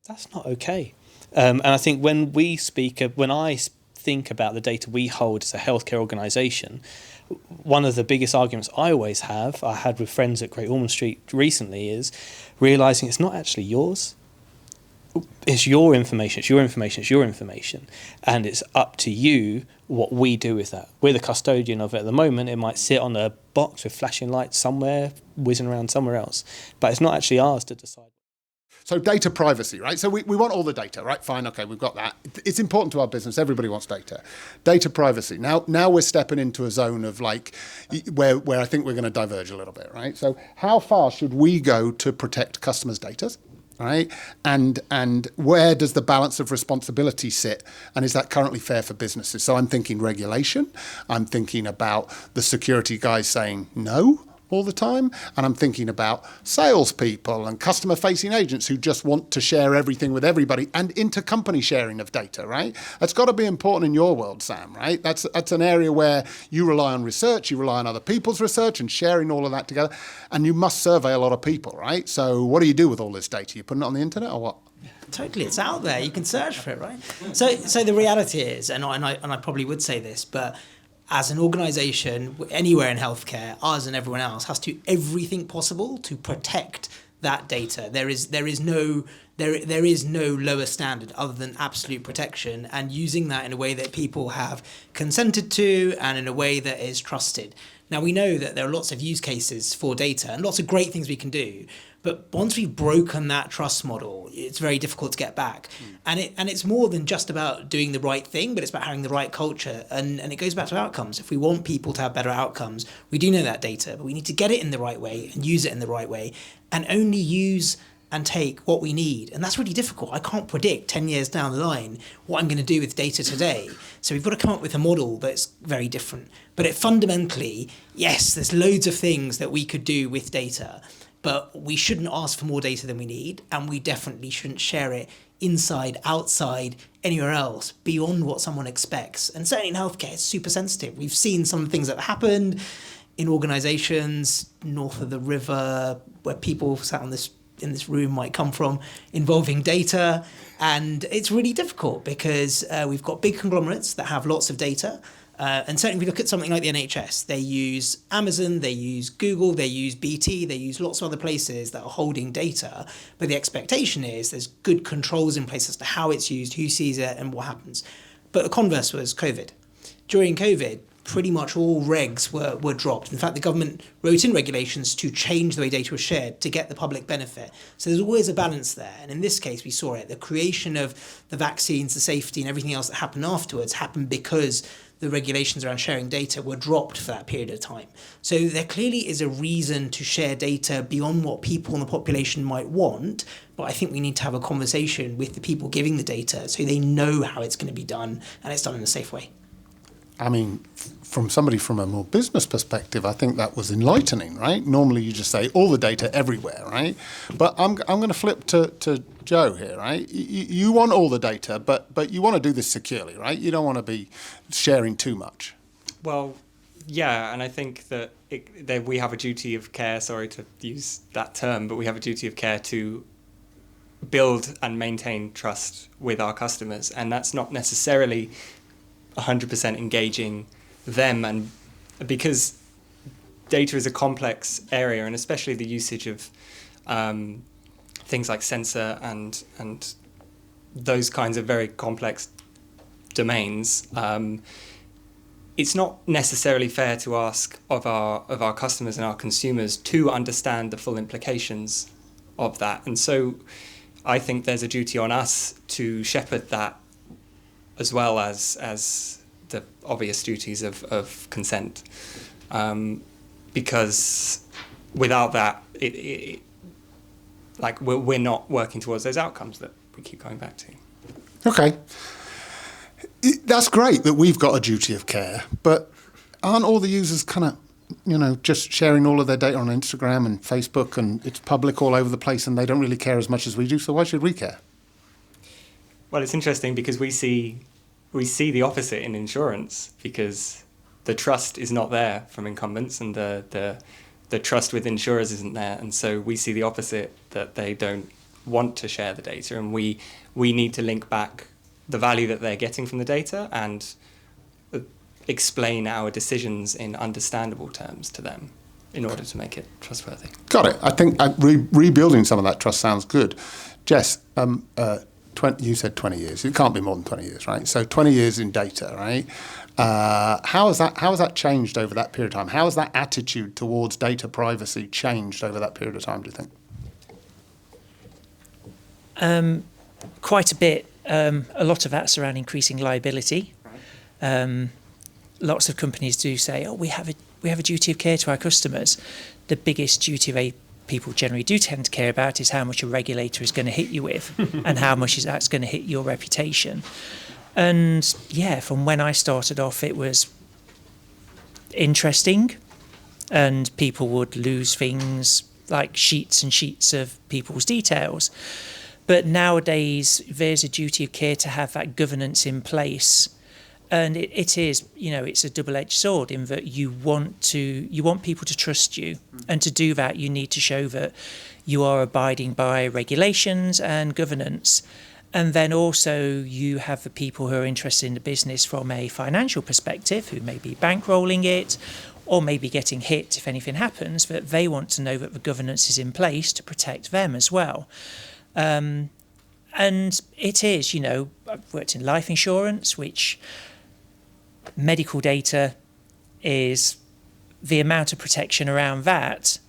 That's not okay. And I think when I think about the data we hold as a healthcare organisation, one of the biggest arguments I had with friends at Great Ormond Street recently, is realising it's not actually yours. It's your information, it's your information, it's your information. And it's up to you what we do with that. We're the custodian of it at the moment. It might sit on a box with flashing lights somewhere, whizzing around somewhere else. But it's not actually ours to decide. So data privacy, right? So we want all the data, right? Fine, okay, we've got that. It's important to our business. Everybody wants data. Data privacy. Now we're stepping into a zone of like where I think we're going to diverge a little bit, right? So how far should we go to protect customers' data? Right, and where does the balance of responsibility sit, and is that currently fair for businesses? So I'm thinking regulation, I'm thinking about the security guys saying no all the time, and I'm thinking about salespeople and customer-facing agents who just want to share everything with everybody, and intercompany sharing of data, right? That's got to be important in your world, Sam, right? That's an area where you rely on research, you rely on other people's research and sharing all of that together, and you must survey a lot of people, right? So what do you do with all this data? You putting it on the internet or what? Totally, it's out there. You can search for it, right? So the reality is, and I probably would say this, but as an organisation, anywhere in healthcare, us and everyone else has to do everything possible to protect that data. There is no lower standard other than absolute protection, and using that in a way that people have consented to and in a way that is trusted. Now, we know that there are lots of use cases for data and lots of great things we can do, but once we've broken that trust model, it's very difficult to get back. And it's more than just about doing the right thing, but it's about having the right culture. And it goes back to outcomes. If we want people to have better outcomes, we do know that data, but we need to get it in the right way and use it in the right way, and only use and take what we need. And that's really difficult. I can't predict 10 years down the line what I'm going to do with data today. So we've got to come up with a model that's very different. But it fundamentally, yes, there's loads of things that we could do with data, but we shouldn't ask for more data than we need, and we definitely shouldn't share it inside, outside, anywhere else, beyond what someone expects. And certainly in healthcare, it's super sensitive. We've seen some of the things that have happened in organisations north of the river, where people sat in this room might come from, involving data. And it's really difficult because we've got big conglomerates that have lots of data. And certainly if we look at something like the NHS, they use Amazon, they use Google, they use BT, they use lots of other places that are holding data. But the expectation is there's good controls in place as to how it's used, who sees it, and what happens. But the converse was COVID. During COVID, pretty much all regs were dropped. In fact, the government wrote in regulations to change the way data was shared to get the public benefit. So there's always a balance there. And in this case, we saw it. The creation of the vaccines, the safety, and everything else that happened afterwards happened because the regulations around sharing data were dropped for that period of time. So there clearly is a reason to share data beyond what people in the population might want, but I think we need to have a conversation with the people giving the data so they know how it's going to be done and it's done in a safe way. I mean, from somebody from a more business perspective, I think that was enlightening, right? Normally you just say all the data everywhere, right? But I'm going to flip to Joe here, right? You want all the data, but you want to do this securely, right? You don't want to be sharing too much. Well, yeah, and I think that we have a duty of care, sorry to use that term, but we have a duty of care to build and maintain trust with our customers, and that's not necessarily 100% engaging them, and because data is a complex area, and especially the usage of things like sensor and those kinds of very complex domains, it's not necessarily fair to ask of our customers and our consumers to understand the full implications of that. And so I think there's a duty on us to shepherd that, as well as the obvious duties of consent, because without that, we're not working towards those outcomes that we keep going back to. Okay, that's great that we've got a duty of care, but aren't all the users kind of, just sharing all of their data on Instagram and Facebook, and it's public all over the place, and they don't really care as much as we do? So why should we care? Well, it's interesting because we see the opposite in insurance, because the trust is not there from incumbents, and the trust with insurers isn't there, and so we see the opposite, that they don't want to share the data, and we need to link back the value that they're getting from the data and explain our decisions in understandable terms to them in order to make it trustworthy. Got it. I think rebuilding some of that trust sounds good. Jess, you said 20 years. It can't be more than 20 years, right? So 20 years in data, right? How has that changed over that period of time? How has that attitude towards data privacy changed over that period of time, do you think? Quite a bit. A lot of that's around increasing liability. Lots of companies do say, "Oh, we have a duty of care to our customers." The biggest duty people generally do tend to care about is how much a regulator is going to hit you with, and how much that's going to hit your reputation. And yeah, from when I started off, it was interesting, and people would lose things like sheets and sheets of people's details. But nowadays, there's a duty of care to have that governance in place. And it is, it's a double-edged sword in that you want people to trust you. And to do that, you need to show that you are abiding by regulations and governance. And then also you have the people who are interested in the business from a financial perspective, who may be bankrolling it, or maybe getting hit if anything happens, that they want to know that the governance is in place to protect them as well. And it is, I've worked in life insurance, which medical data is the amount of protection around that.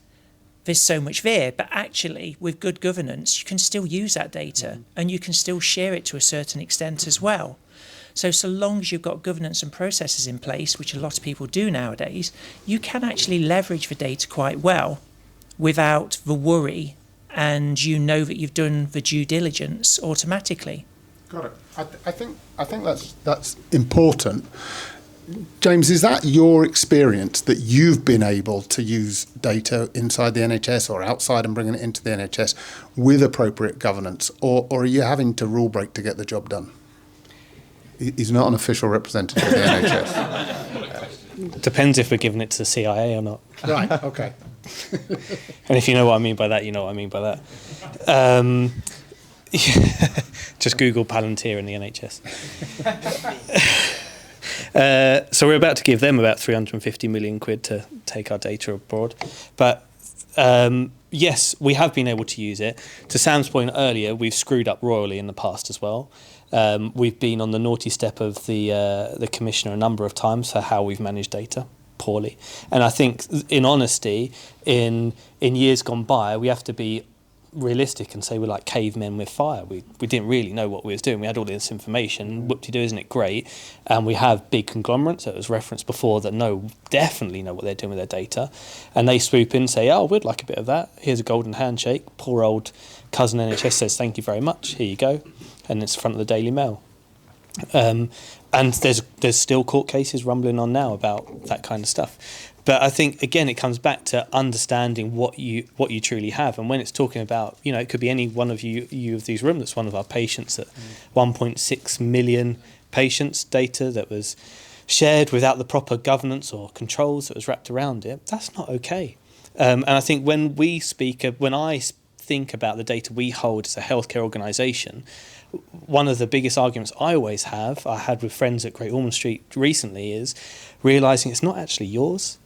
There's so much there, but actually with good governance, you can still use that data and you can still share it to a certain extent as well. So long as you've got governance and processes in place, which a lot of people do nowadays, you can actually leverage the data quite well without the worry, and that you've done the due diligence automatically. Got it. I think that's important. James, is that your experience that you've been able to use data inside the NHS or outside and bringing it into the NHS with appropriate governance, or are you having to rule break to get the job done? He's not an official representative of the NHS. Depends if we're giving it to the CIA or not. Right, okay. And if you know what I mean by that, you know what I mean by that. Just Google Palantir in the NHS. So we're about to give them about 350 million quid to take our data abroad. But yes, we have been able to use it. To Sam's point earlier, we've screwed up royally in the past as well. We've been on the naughty step of the commissioner a number of times for how we've managed data poorly. And I think, in honesty, in years gone by, we have to be realistic and say we're like cavemen with fire. We didn't really know what we was doing. We had all this information. Whoop-de-doo, isn't it great? And we have big conglomerates that was referenced before that definitely know what they're doing with their data. And they swoop in and say, oh, we'd like a bit of that. Here's a golden handshake. Poor old cousin NHS says, thank you very much. Here you go. And it's front of the Daily Mail. And there's still court cases rumbling on now about that kind of stuff. But I think, again, it comes back to understanding what you truly have. And when it's talking about, it could be any one of you of these rooms that's one of our patients, at 1.6 million patients' data that was shared without the proper governance or controls that was wrapped around it. That's not okay. And I think when I think about the data we hold as a healthcare organisation, one of the biggest arguments I had with friends at Great Ormond Street recently, is realising it's not actually yours.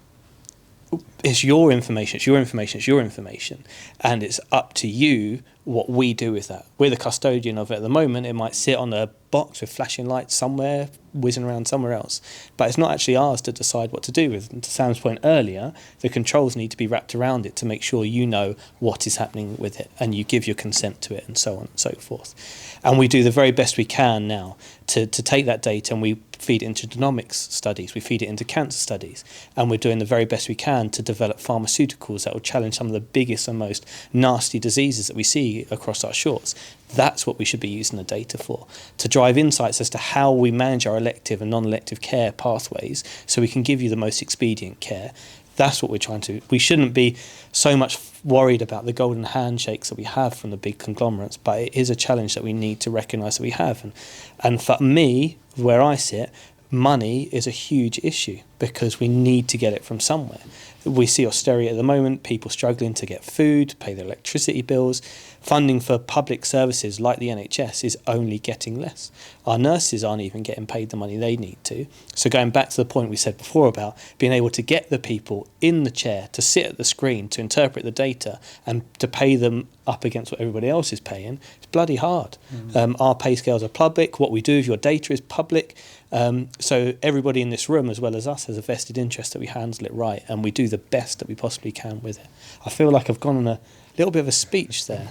It's your information, and it's up to you what we do with that. We're the custodian of it at the moment. It might sit on a box with flashing lights somewhere, whizzing around somewhere else, but it's not actually ours to decide what to do with. And to Sam's point earlier, the controls need to be wrapped around it to make sure you know what is happening with it, and you give your consent to it, and so on and so forth. And we do the very best we can now to take that data, and we feed it into genomics studies, we feed it into cancer studies, and we're doing the very best we can to develop pharmaceuticals that will challenge some of the biggest and most nasty diseases that we see across our shores. That's what we should be using the data for, to drive insights as to how we manage our elective and non-elective care pathways so we can give you the most expedient care. That's what we're trying to. We shouldn't be so much worried about the golden handshakes that we have from the big conglomerates, but it is a challenge that we need to recognise that we have. And for me, where I sit, money is a huge issue because we need to get it from somewhere. We see austerity at the moment, people struggling to get food, pay their electricity bills. Funding for public services like the NHS is only getting less. Our nurses aren't even getting paid the money they need to. So going back to the point we said before about being able to get the people in the chair to sit at the screen, to interpret the data and to pay them up against what everybody else is paying, it's bloody hard. Our pay scales are public. What we do with your data is public. So everybody in this room, as well as us, has a vested interest that we handle it right and we do the best that we possibly can with it. I feel like I've gone on a little bit of a speech there.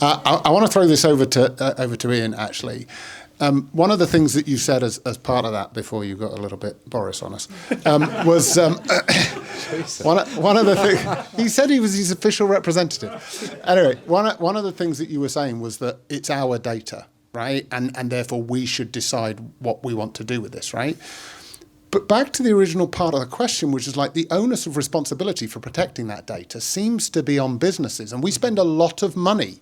I want to throw this over to Ian, actually. One of the things that you said as part of that, before you got a little bit Boris on us, was one of the things he said he was his official representative. Anyway, one of the things that you were saying was that it's our data, right? And therefore we should decide what we want to do with this, right? But back to the original part of the question, which is like the onus of responsibility for protecting that data seems to be on businesses. And we spend a lot of money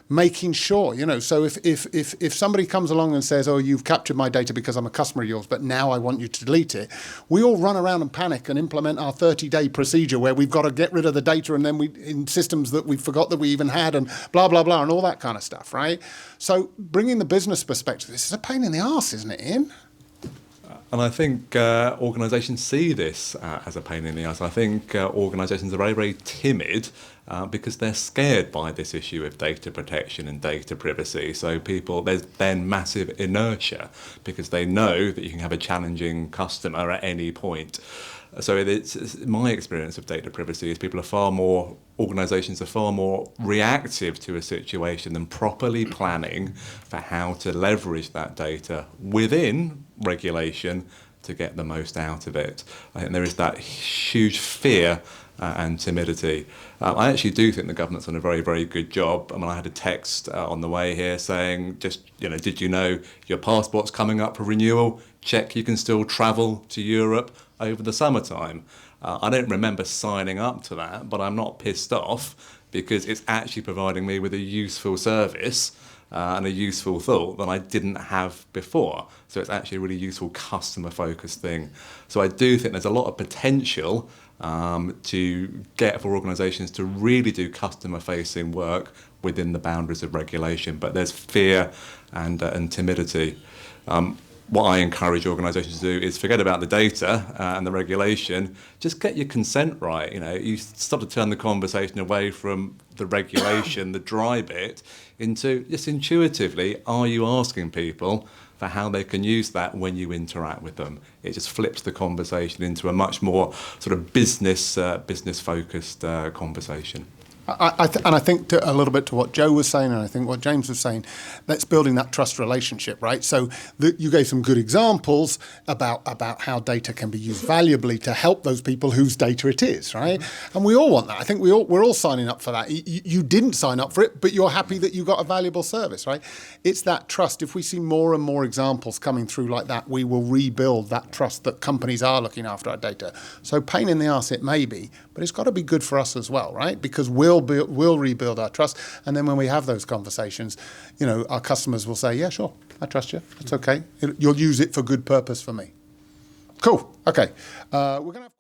making sure, so if somebody comes along and says, oh, you've captured my data because I'm a customer of yours, but now I want you to delete it, we all run around and panic and implement our 30-day procedure where we've got to get rid of the data and then in systems that we forgot that we even had and blah, blah, blah, and all that kind of stuff, right? So bringing the business perspective, this is a pain in the arse, isn't it, Ian? And I think organisations see this as a pain in the ass. I think organisations are very, very timid because they're scared by this issue of data protection and data privacy. So there's then massive inertia because they know that you can have a challenging customer at any point. So it's my experience of data privacy is organisations are far more reactive to a situation than properly planning for how to leverage that data within regulation to get the most out of it. I think there is that huge fear and timidity. I actually do think the government's done a very, very good job. I mean, I had a text on the way here saying, did you know your passport's coming up for renewal? Check you can still travel to Europe over the summertime. I don't remember signing up to that, but I'm not pissed off because it's actually providing me with a useful service and a useful thought that I didn't have before. So it's actually a really useful customer-focused thing. So I do think there's a lot of potential to get for organisations to really do customer-facing work within the boundaries of regulation. But there's fear and timidity. What I encourage organisations to do is forget about the data and the regulation. Just get your consent right. You start to turn the conversation away from the regulation, the dry bit, into just intuitively, are you asking people for how they can use that when you interact with them? It just flips the conversation into a much more sort of business-focused conversation. I think a little bit to what Joe was saying, and I think what James was saying, that's building that trust relationship, right? So you gave some good examples about how data can be used valuably to help those people whose data it is, right? And we all want that. I think we're all signing up for that. You didn't sign up for it, but you're happy that you got a valuable service, right? It's that trust. If we see more and more examples coming through like that, we will rebuild that trust that companies are looking after our data. So pain in the arse it may be, but it's got to be good for us as well, right? Because we'll rebuild our trust, and then when we have those conversations, our customers will say, yeah, sure, I trust you, it's okay, you'll use it for good purpose for me. Cool. Okay, we're gonna have